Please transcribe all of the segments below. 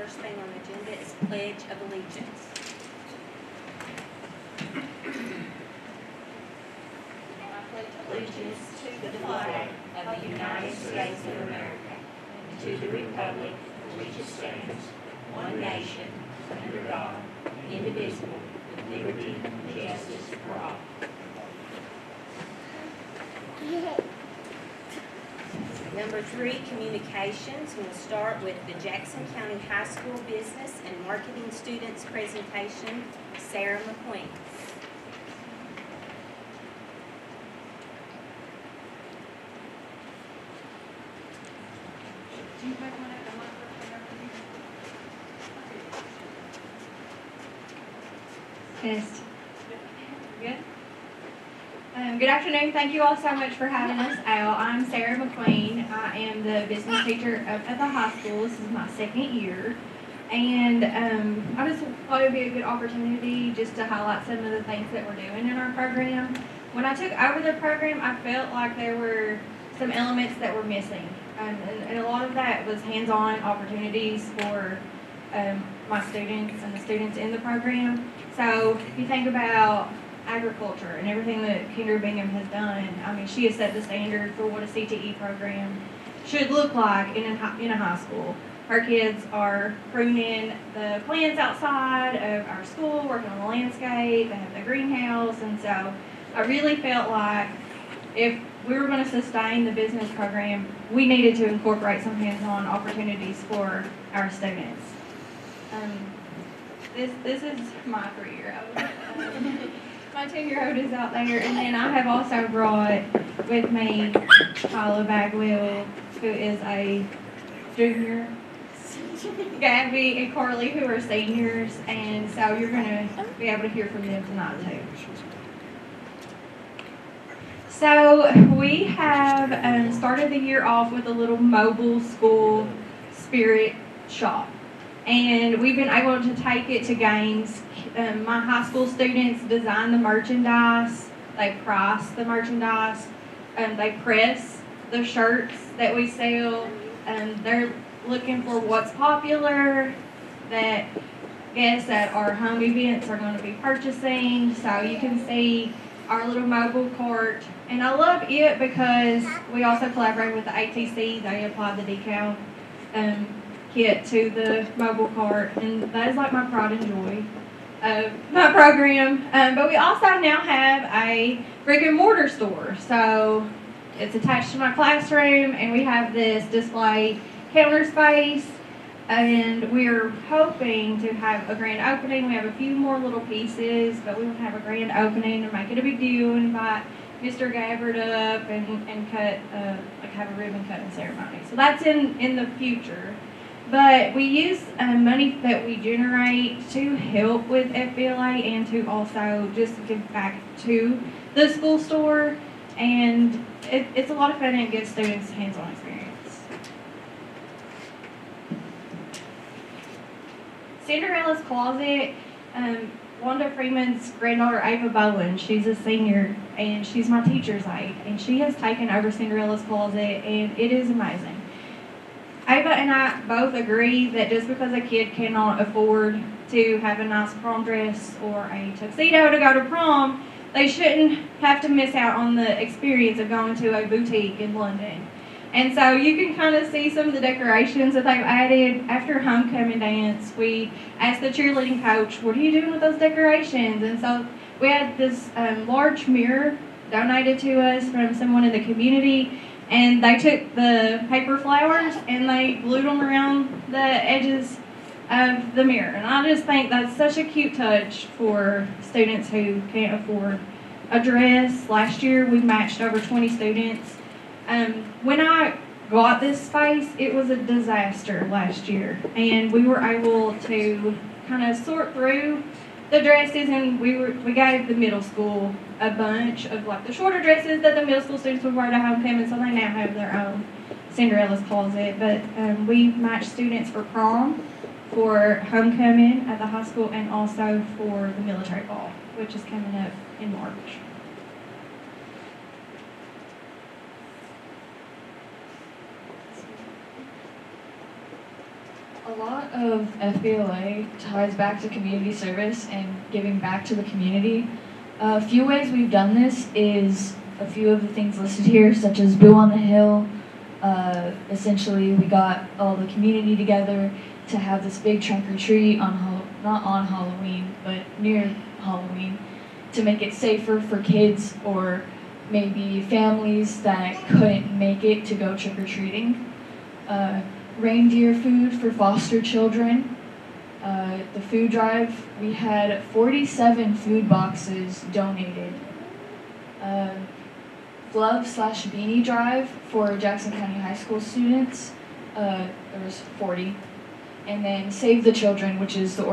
first thing on the agenda is Pledge of Allegiance. I pledge allegiance to the flag of the United States of America and to the republic for which it stands, one nation, under God, indivisible, with liberty and justice for all. Number 3, communications. We'll start with the Jackson County High School Business and Marketing Students presentation, Sarah McQueen. Test. Good. Good afternoon. Thank you all so much for having us out. I'm Sarah McQueen. I am the business teacher up at the high school. This is my second year. And I just thought it would be a good opportunity just to highlight some of the things that we're doing in our program. When I took over the program, I felt like there were some elements that were missing. And a lot of that was hands-on opportunities for my students and the students in the program. So if you think about agriculture and everything that Kendra Bingham has done, I mean, she has set the standard for what a CTE program should look like in a high school. Her kids are pruning the plants outside of our school, working on the landscape, they have the greenhouse, and so I really felt like if we were going to sustain the business program, we needed to incorporate some hands-on opportunities for our students. This is my 3-year-old. My 2-year-old is out there, and then I have also brought with me Kyla Bagwell, who is a junior, Gabby and Carly, who are seniors, and so you're going to be able to hear from them tonight too. So we have started the year off with a little mobile school spirit shop. And we've been able to take it to games. My high school students design the merchandise, they price the merchandise, they press the shirts that we sell. They're looking for what's popular that guests at our home events are going to be purchasing. So you can see our little mobile cart. And I love it because we also collaborate with the ATC. They apply the decal kit to the mobile cart, and that is like my pride and joy of my program. But we also now have a brick and mortar store, so it's attached to my classroom, and we have this display counter space, and we're hoping to have a grand opening. We have a few more little pieces, but we want to have a grand opening and make it a big deal and invite Mr. Gabbard up and cut have a ribbon cutting ceremony. So that's in the future. But we use money that we generate to help with FBLA and to also just give back to the school store. And it's a lot of fun and it gives students hands-on experience. Cinderella's Closet, Wanda Freeman's granddaughter Ava Bowen, she's a senior and she's my teacher's aide. And she has taken over Cinderella's Closet and it is amazing. Ava and I both agree that just because a kid cannot afford to have a nice prom dress or a tuxedo to go to prom, they shouldn't have to miss out on the experience of going to a boutique in London. And so you can kind of see some of the decorations that they've added. After homecoming dance, we asked the cheerleading coach, what are you doing with those decorations? And so we had this large mirror donated to us from someone in the community. And they took the paper flowers and they glued them around the edges of the mirror. And I just think that's such a cute touch for students who can't afford a dress. Last year we matched over 20 students. When I got this space, it was a disaster last year. And we were able to kind of sort through the dresses, and we gave the middle school a bunch of like the shorter dresses that the middle school students would wear to homecoming, so they now have their own Cinderella's Closet. But we match students for prom, for homecoming at the high school, and also for the military ball, which is coming up in March. A lot of FBLA ties back to community service and giving back to the community. A few ways we've done this is a few of the things listed here, such as Boo on the Hill. Essentially, we got all the community together to have this big trunk or treat not on Halloween, but near Halloween, to make it safer for kids or maybe families that couldn't make it to go trick or treating. Reindeer food for foster children. The food drive, we had 47 food boxes donated. Glove/beanie drive for Jackson County High School students. There was 40. And then Save the Children, which is the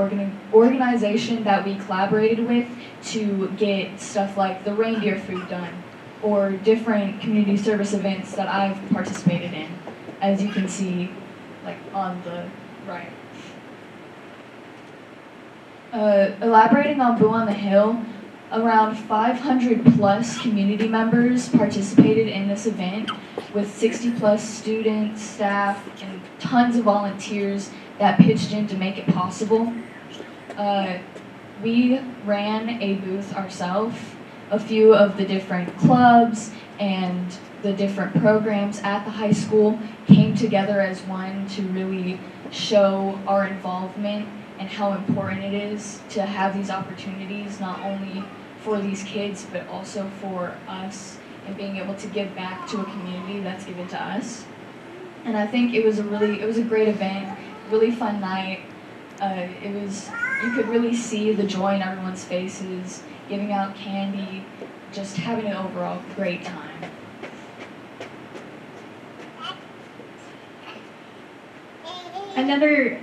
organization that we collaborated with to get stuff like the reindeer food done, or different community service events that I've participated in, as you can see like on the right. Elaborating on Boo on the Hill, around 500 plus community members participated in this event, with 60 plus students, staff, and tons of volunteers that pitched in to make it possible. We ran a booth ourselves. A few of the different clubs and the different programs at the high school came together as one to really show our involvement and how important it is to have these opportunities, not only for these kids, but also for us, and being able to give back to a community that's given to us. And I think it was a great event, really fun night. You could really see the joy in everyone's faces, giving out candy, just having an overall great time. Another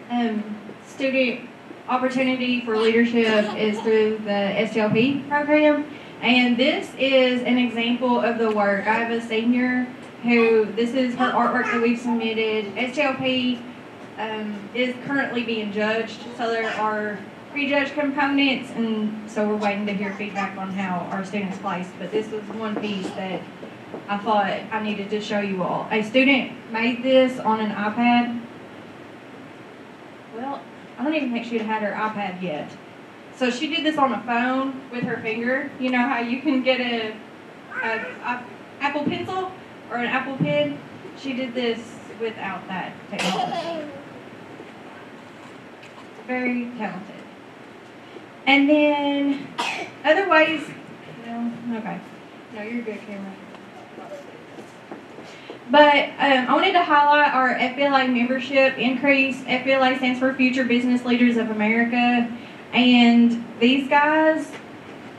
student opportunity for leadership is through the STLP program, and this is an example of the work. I have a senior who, this is her artwork that we've submitted. STLP is currently being judged, so there are prejudged components, and so we're waiting to hear feedback on how our students placed, but this was one piece that I thought I needed to show you all. A student made this on an iPad. Well, I don't even think she'd had her iPad yet. So she did this on a phone with her finger. You know how you can get a Apple Pencil or an Apple Pen? She did this without that technology. Very talented. And then other ways, no, okay. No, you're good, camera. But I wanted to highlight our FBLA membership increase. FBLA stands for Future Business Leaders of America. And these guys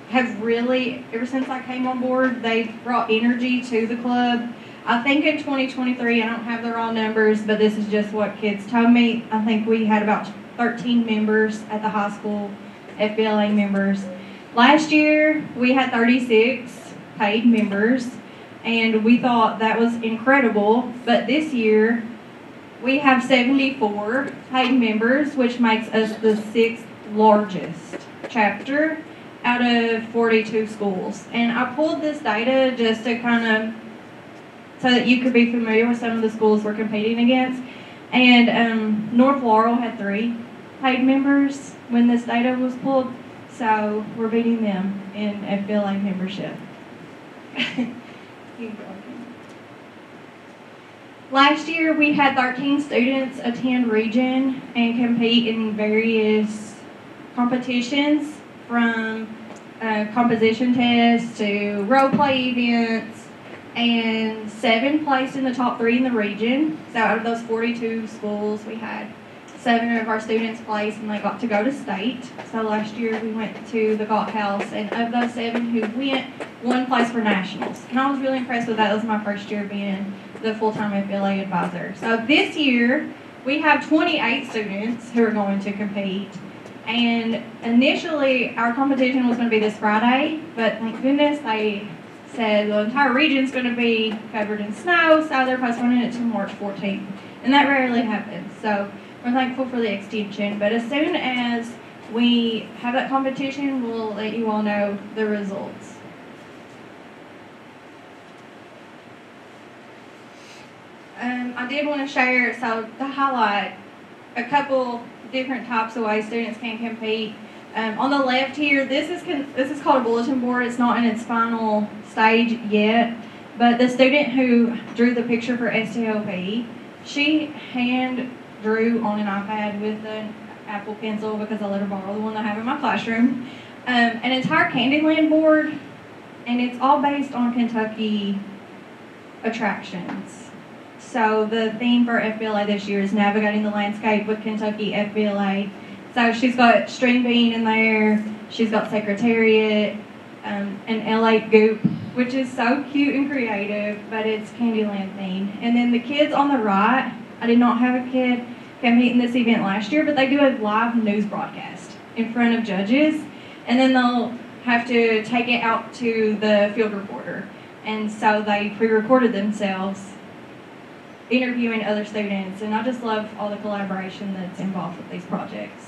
have really, ever since I came on board, they've brought energy to the club. I think in 2023, I don't have the raw numbers, but this is just what kids told me. I think we had about 13 members at the high school, FBLA members. Last year, we had 36 paid members, and we thought that was incredible. But this year, we have 74 paid members, which makes us the 6th largest chapter out of 42 schools. And I pulled this data just to kind of, so that you could be familiar with some of the schools we're competing against. And North Laurel had 3 paid members when this data was pulled, so we're beating them in FBLA membership. Last year, we had 13 students attend region and compete in various competitions, from composition tests to role play events, and 7 placed in the top 3 in the region. So out of those 42 schools, we had 7 of our students placed, and they got to go to state. So last year we went to the Galt House, and of those 7 who went, 1 placed for nationals. And I was really impressed with that. It was my first year being the full-time FBLA advisor. So this year we have 28 students who are going to compete. And initially our competition was going to be this Friday, but thank goodness they said the entire region's going to be covered in snow, so they're postponing it to March 14th. And that rarely happens. So we're thankful for the extension, but as soon as we have that competition, we'll let you all know the results. I did want to share, so to highlight, a couple different types of ways students can compete. On the left here, this is called a bulletin board. It's not in its final stage yet, but the student who drew the picture for STLV, she hand drew on an iPad with an Apple Pencil because I let her borrow the one I have in my classroom, an entire Candyland board, and it's all based on Kentucky attractions. So the theme for FBLA this year is Navigating the Landscape with Kentucky FBLA. So she's got String Bean in there, she's got Secretariat, an L8 Goop, which is so cute and creative, but it's Candyland themed. And then the kids on the right, I did not have a kid compete in this event last year, but they do a live news broadcast in front of judges, and then they'll have to take it out to the field reporter. And so they pre-recorded themselves interviewing other students, and I just love all the collaboration that's involved with these projects.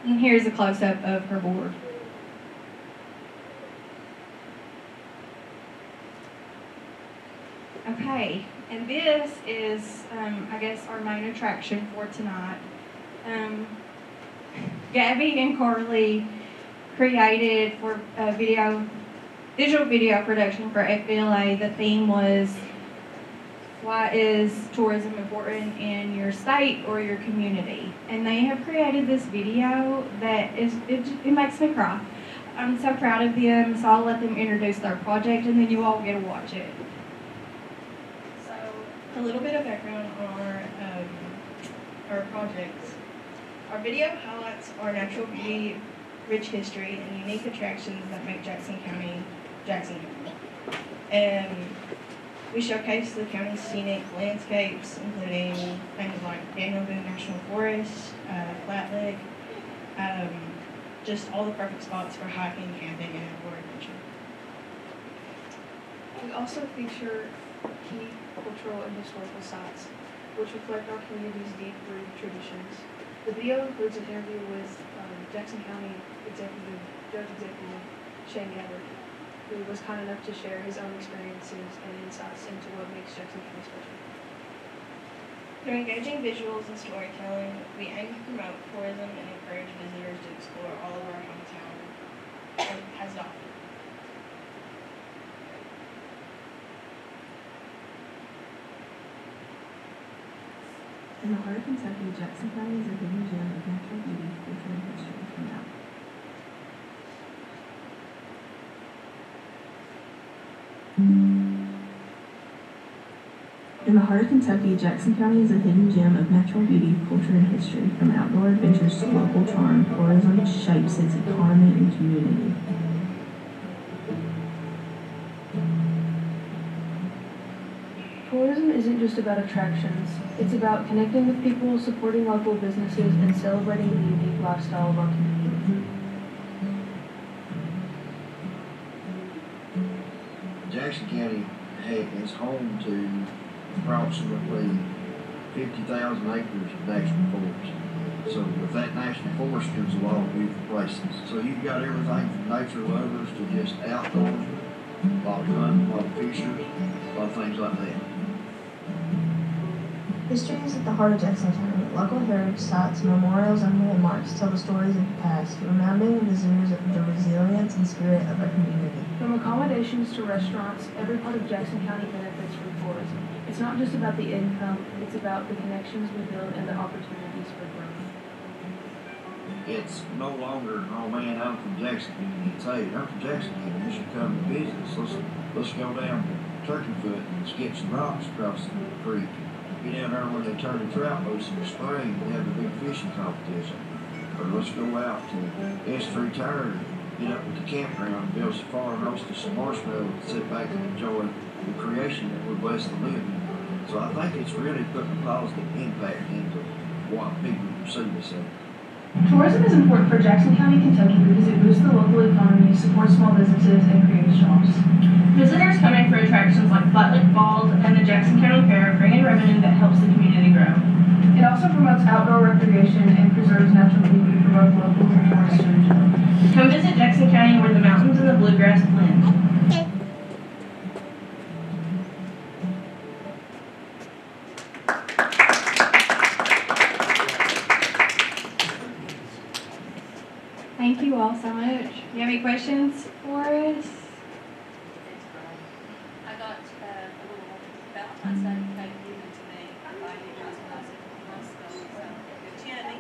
And here's a close-up of her board. Okay, and this is, I guess, our main attraction for tonight. Gabby and Carly created for digital video production for FBLA. The theme was, why is tourism important in your state or your community? And they have created this video that it makes me cry. I'm so proud of them, so I'll let them introduce their project and then you all get to watch it. So, a little bit of background on our projects. Our video highlights our natural beauty, rich history, and unique attractions that make Jackson County, Jackson County. We showcase the county's scenic landscapes, including things like Daniel Boone National Forest, Flat Lake, just all the perfect spots for hiking, camping, and outdoor adventure. We also feature key cultural and historical sites, which reflect our community's deep-rooted traditions. The video includes an interview with Jackson County Judge Executive Shane Gabbard, who was kind enough to share his own experiences and insights into what makes Jackson County special. Through engaging visuals and storytelling, we aim to promote tourism and encourage visitors to explore all of our hometown has to offer. In the heart of Kentucky, Jackson County is a hidden gem of natural beauty, culture, and history from out. In the heart of Kentucky, Jackson County is a hidden gem of natural beauty, culture, and history. From outdoor adventures to local charm, tourism shapes its economy and community. Tourism isn't just about attractions. It's about connecting with people, supporting local businesses, and celebrating the unique lifestyle of our community. Jackson County is home to approximately 50,000 acres of national forest. So with that national forest comes a lot of beautiful places. So you've got everything from nature lovers to just outdoors, a lot of hunting, a lot of fishers, a lot of things like that. History is at the heart of Jackson County. Local heritage sites, memorials, and landmarks tell the stories of the past, reminding visitors of the resilience and spirit of our community. From accommodations to restaurants, every part of Jackson County benefits from tourism. It's not just about the income, it's about the connections we build and the opportunities for growth. It's no longer, oh man, I'm from Jackson County. It's, hey, I'm from Jackson County. You should come to visit. Let's go down to Turkeyfoot and skip some rocks across the creek. Get down there where they turn the trout loose in the spring and have a big fishing competition. Or let's go out to S3 Tire and get up with the campground and build some fire and roast some marshmallows and sit back and enjoy the creation that we're blessed to live in. So I think it's really putting a positive impact into what people perceive us as. Tourism is important for Jackson County, Kentucky because it boosts the local economy, supports small businesses, and creates jobs. Visitors coming for attractions like Flat Lake Falls and the Jackson County Fair bring in revenue that helps the community grow. It also promotes outdoor recreation and preserves natural beauty for both locals and tourists. Come visit Jackson County where the mountains and the bluegrass blend. Thank you all so much. Do you have any questions for us? That's great. I got a little Valentine's Day cake given to me by you guys when I was in high school. So, good Jenny.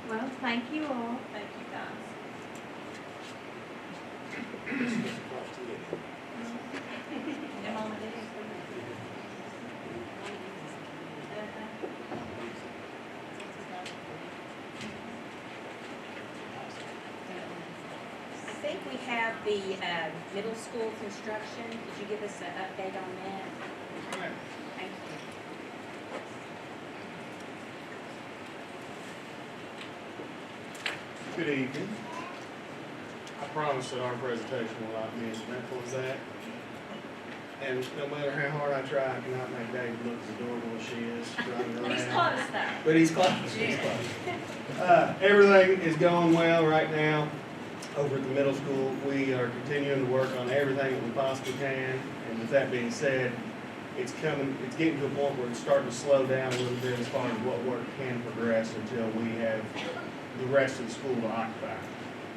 Well, thank you all. Thank you guys. And Mama did. I think we have the middle school construction. Could you give us an update on that? Thank you. Good evening. I promise that our presentation will not be as eventful as that. And no matter how hard I try, I cannot make David look as adorable as she is running around. He's close though. But he's close. He's close. Everything is going well right now over at the middle school. We are continuing to work on everything that we possibly can. And with that being said, it's getting to a point where it's starting to slow down a little bit as far as what work can progress until we have the rest of the school to occupy.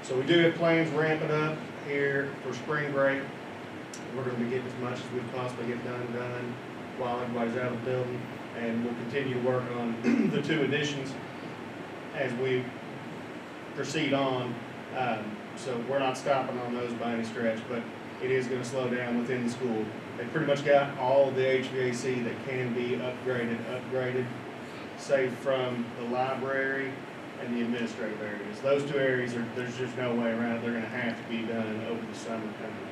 So we do have plans ramping up here for spring break. We're going to be getting as much as we can possibly get done while everybody's out of the building. And we'll continue to work on the 2 additions as we proceed on. So we're not stopping on those by any stretch, but it is going to slow down within the school. They pretty much got all the HVAC that can be upgraded, save from the library and the administrative areas. Those 2 areas, there's just no way around it. They're going to have to be done over the summer coming.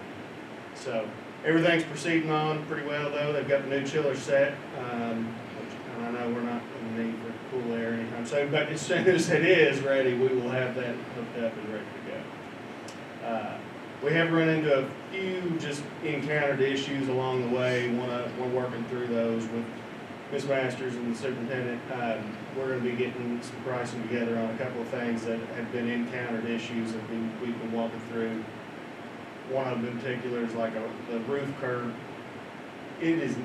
So everything's proceeding on pretty well, though. They've got the new chiller set, which I know we're not in the need for cool air anytime soon, but as soon as it is ready, we will have that hooked up and ready to go. We have run into a few just encountered issues along the way. We're working through those with Ms. Masters and the superintendent. We're going to be getting some pricing together on a couple of things that have been encountered issues that we've been walking through. One of them in particular is like the roof curb. It is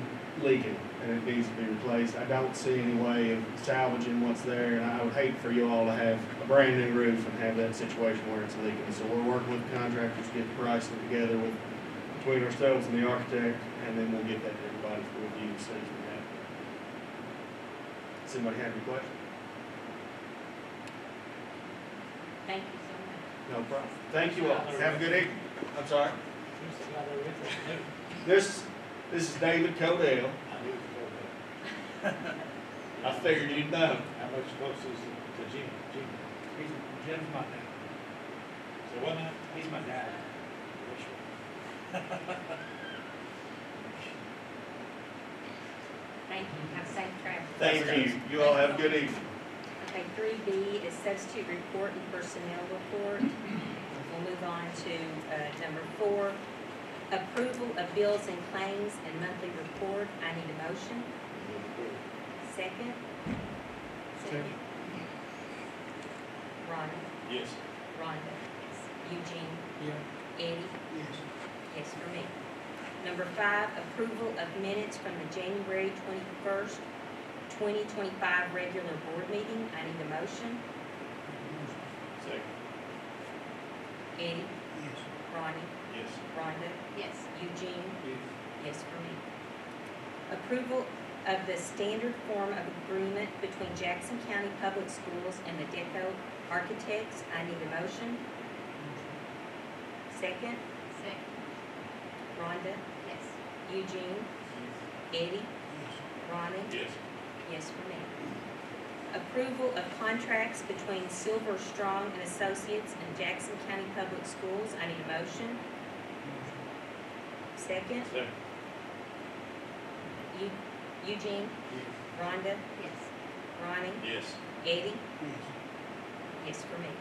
leaking and it needs to be replaced. I don't see any way of salvaging what's there, and I would hate for you all to have a brand new roof and have that situation where it's leaking. So we're working with contractors to get the pricing together between ourselves and the architect, and then we'll get that to everybody for review as soon as we have it. Does anybody have any questions? Thank you so much. No problem. Thank you all. Have a good evening. I'm sorry. This is David Codell. I figured you'd know. How much close is to Jimmy? Jim's my dad. So what now? He's my dad. Thank you. Have safe travel. Thank you. You all have a good evening. Okay, 3B is substitute report and personnel report. We'll move on to number 4, approval of bills and claims and monthly report. I need a motion. Second? Second. Ronnie? Yes. Rhonda? Yes. Eugene? Yeah. Eddie? Yes. Yes for me. Number 5, approval of minutes from the January 21st, 2025 regular board meeting. I need a motion. Second. Eddie? Yes. Ronnie? Yes. Rhonda? Yes. Eugene? Yes. Yes for me. Approval of the standard form of agreement between Jackson County Public Schools and the DECO Architects. I need a motion. Second? Second. Rhonda? Yes. Eugene? Eddie? Yes. Ronnie? Yes. Yes for me. Approval of contracts between Silver Strong and Associates and Jackson County Public Schools. I need a motion. Second? Second. Eugene? Rhonda? Yes. Ronnie? Yes. Eddie? Yes. Yes for me.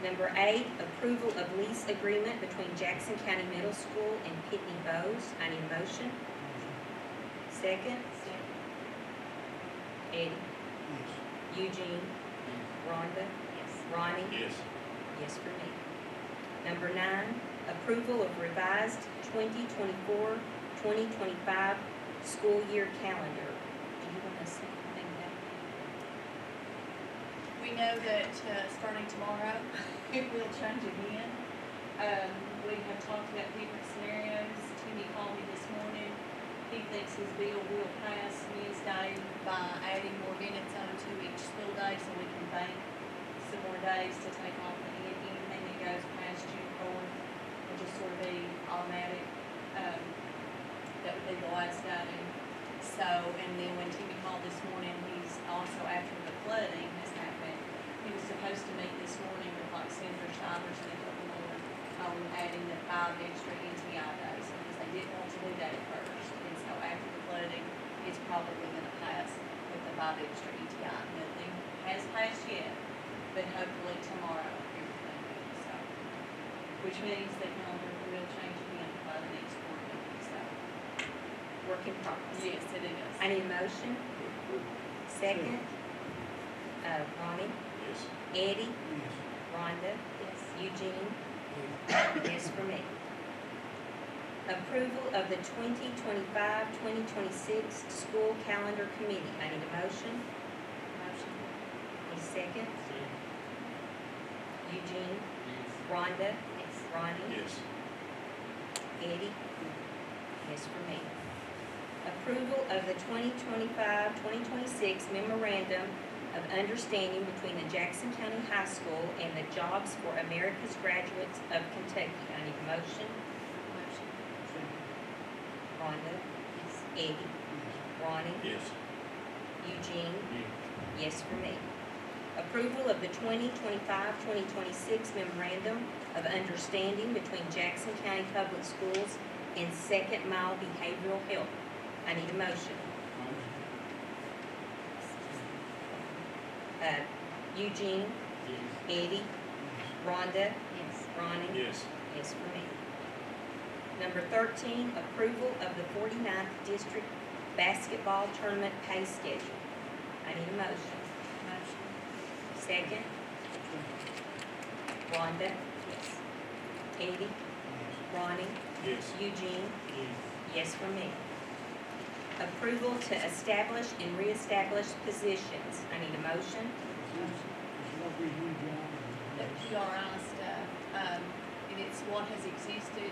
Number 8, approval of lease agreement between Jackson County Middle School and Pitney Bowes. I need a motion. Second? Eddie? Yes. Eugene? Rhonda? Yes. Ronnie? Yes. Yes for me. Number 9, approval of revised 2024-2025 school year calendar. Do you want to say anything we know that starting tomorrow, it will change again. We have talked about different scenarios. Timmy called me this morning. He thinks his bill will pass Wednesday by adding more minutes onto each school day so we can bank some more days to take off anything that goes past June 4th. It'll just sort of be automatic. That would be the last day. So, and then when Timmy called this morning, he's also, after the flooding has happened, he was supposed to meet this morning with like Senator Stivers and a couple more on adding the 5 extra NTI days because they didn't want to do that at first. And so after the flooding, it's probably going to pass with the 5 extra ETI. Nothing has passed yet, but hopefully tomorrow everything will. So, which means the calendar will change again by the next board meeting. So, work in progress. Yes, it is. I need a motion. Second. Ronnie. Yes. Eddie. Yes. Rhonda. Yes. Eugene. Yes for me. Approval of the 2025-2026 school calendar committee. I need a motion. Motion. A second. Eugene. Yes. Rhonda. Yes. Ronnie. Yes. Eddie. Yes for me. Approval of the 2025-2026 memorandum of understanding between the Jackson County High School and the Jobs for America's Graduates of Kentucky. I need a motion. Motion. Rhonda. Yes. Eddie. Ronnie. Yes. Eugene. Yes for me. Approval of the 2025-2026 memorandum of understanding between Jackson County Public Schools and Second Mile Behavioral Health. I need a motion. Eugene. Yes. Eddie. Rhonda. Yes. Ronnie. Yes. Yes for me. Number 13, approval of the 49th District Basketball Tournament pay schedule. I need a motion. Motion. Second. Rhonda. Yes. Eddie. Ronnie. Yes. Eugene. Yes for me. Approval to establish and reestablish positions. I need a motion. The PRI stuff, and it's what has existed,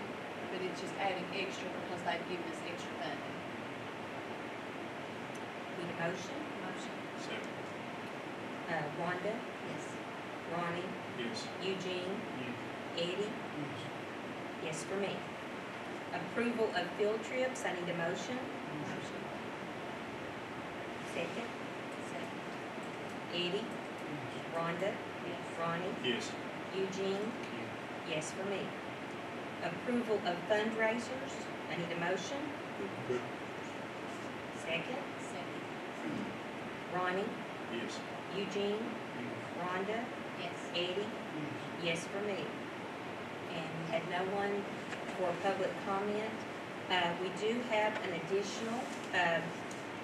but it's just adding extra because they've given us extra funding. Need a motion? Motion. Second. Rhonda? Yes. Ronnie? Yes. Eugene? Yes. Eddie? Yes for me. Approval of field trips. I need a motion. Motion. Second. Second. Eddie? Rhonda? Yes. Ronnie? Yes. Eugene? Yes for me. Approval of fundraisers. I need a motion. Good. Second. Second. Ronnie? Yes. Eugene? Rhonda? Yes. Eddie? Yes for me. And we had no one for public comment. We do have an additional,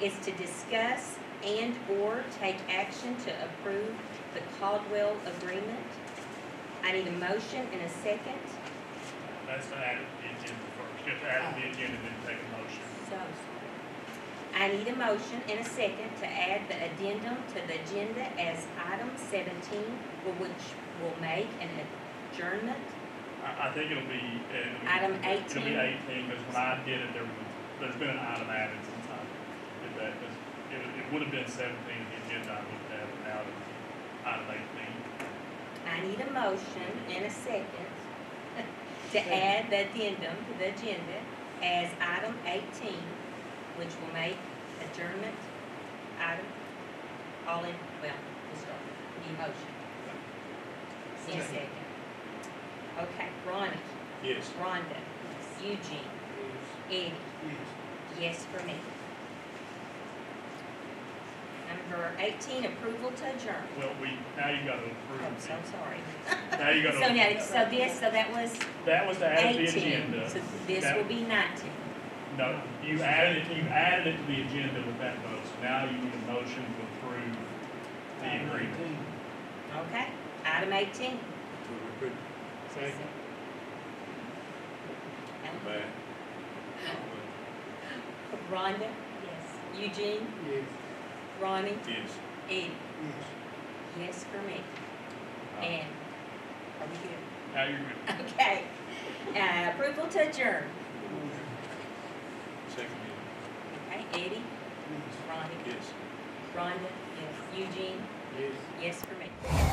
is to discuss and/or take action to approve the Caldwell agreement. I need a motion and a second. That's to add it to the agenda first. You have to add it to the agenda and then take a motion. So sorry. I need a motion and a second to add the addendum to the agenda as item 17, which will make an adjournment. I think it'll be. Item 18. It'll be 18, because when I did it, there's been an item added since I did that. 'Cause it would have been 17 in the agenda, I looked at it, now it's item 18. I need a motion and a second to add the addendum to the agenda as item 18, which will make adjournment item, all in, well, we'll start. Need a motion. In a second. Okay, Ronnie. Yes. Rhonda. Eugene. Eddie. Yes for me. Number 18, approval to adjourn. Well, now you got to approve. I'm so sorry. Now you got to. So that was That was to add to the 18. agenda. So this That- will be 19. No, you added it to the agenda with that vote. So now you need a motion to approve the agreement. Okay, item 18. Second. Back. Rhonda? Yes. Eugene? Yes. Ronnie? Yes. Eddie? yes for me. And, are we good? Now you're good. Okay. Approval to adjourn. Second Okay, Eddie? Ronnie? Yes. Rhonda? Yes. Eugene? Yes. Yes for me.